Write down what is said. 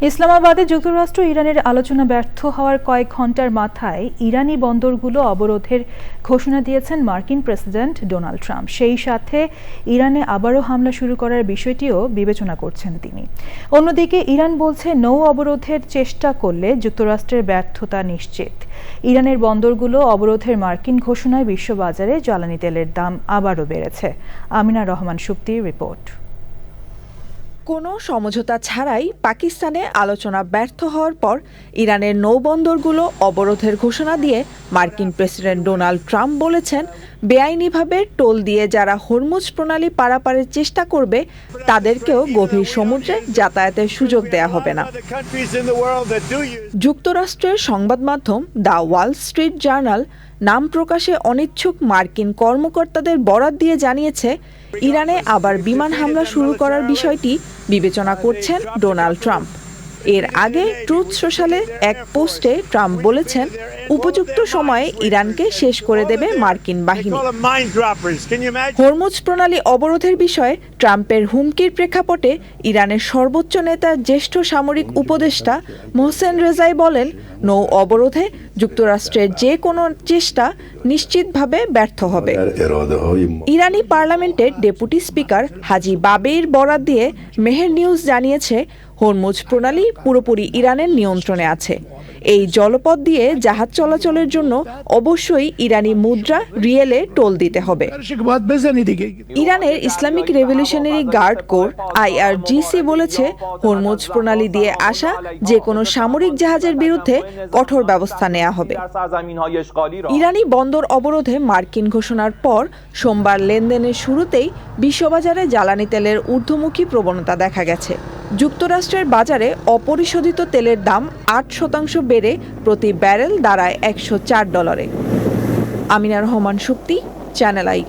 ইসলামাবাদে যুক্তরাষ্ট্র ইরানের আলোচনা ব্যর্থ হওয়ার কয়েক ঘণ্টার মাথায় ইরানি বন্দরগুলো অবরোধের ঘোষণা দিয়েছেন মার্কিন প্রেসিডেন্ট ডোনাল্ড ট্রাম্প। সেই সাথে ইরানে আবারও হামলা শুরু করার বিষয়টিও বিবেচনা করছেন তিনি। অন্যদিকে ইরান বলছে নৌ অবরোধের চেষ্টা করলে যুক্তরাষ্ট্রের ব্যর্থতা নিশ্চিত। ইরানের বন্দরগুলো অবরোধের মার্কিন ঘোষণায় বিশ্ববাজারে জ্বালানি তেলের দাম আবারও বেড়েছে। আমিনা রহমান সুপ্তির রিপোর্ট। কোনো সমঝোতা ছাড়াই পাকিস্তানে আলোচনা ব্যর্থ হওয়ার পর ইরানের নৌবন্দরগুলো অবরোধের ঘোষণা দিয়ে মার্কিন প্রেসিডেন্ট ডোনাল্ড ট্রাম্প বলেছেন, বেআইনিভাবে টোল দিয়ে যারা হরমুজ প্রণালী পারাপারের চেষ্টা করবে তাদেরকেও গভীর সমুদ্রে যাতায়াতের সুযোগ দেয়া হবে না। যুক্তরাষ্ট্রের সংবাদ মাধ্যম দ্য ওয়াল স্ট্রিট জার্নাল নাম প্রকাশে অনিচ্ছুক মার্কিন কর্মকর্তাদের বরাত দিয়ে জানিয়েছে, ইরানে আবার বিমান হামলা শুরু করার বিষয়টি বিবেচনা করছেন ডোনাল্ড ট্রাম্প। এর আগে ট্রুথ সোশ্যালে এক পোস্টে ট্রাম্প বলেছেন, উপযুক্ত সময়ে ইরানকে শেষ করে দেবে মার্কিন বাহিনী। হরমুজ প্রণালী অবরোধের বিষয়ে ট্রাম্পের হুমকির প্রেক্ষাপটে ইরানের সর্বোচ্চ নেতার জ্যেষ্ঠ সামরিক উপদেষ্টা মোহসেন রেজাই বলেন, নৌ অবরোধে যুক্তরাষ্ট্রের যে কোনো চেষ্টা নিশ্চিতভাবে ব্যর্থ হবে। ইরানি পার্লামেন্টের ডেপুটি স্পিকার হাজি বাবেইর বরাত দিয়ে মেহের নিউজ জানিয়েছে, হরমুজ প্রণালী পুরোপুরি ইরানের নিয়ন্ত্রণে আছে। এই জলপথ দিয়ে জাহাজ চলাচলের জন্য অবশ্যই ইরানি মুদ্রা রিয়েলে টোল দিতে হবে। ইরানের Islamic Revolutionary Guard Corps IRGC বলেছে, হরমুজ প্রণালী দিয়ে আসা যে কোনো সামরিক জাহাজের বিরুদ্ধে কঠোর ব্যবস্থা নেওয়া হবে। ইরানি বন্দর অবরোধে মার্কিন ঘোষণার পর সোমবার লেনদেনের শুরুতেই বিশ্ববাজারে জ্বালানি তেলের ঊর্ধ্বমুখী প্রবণতা দেখা গেছে। যুক্তরাষ্ট্রের বাজারে অপরিশোধিত তেলের দাম 8% বেড়ে প্রতি ব্যারেল দাঁড়ায় $104। Amina Rahman Supti, channel I.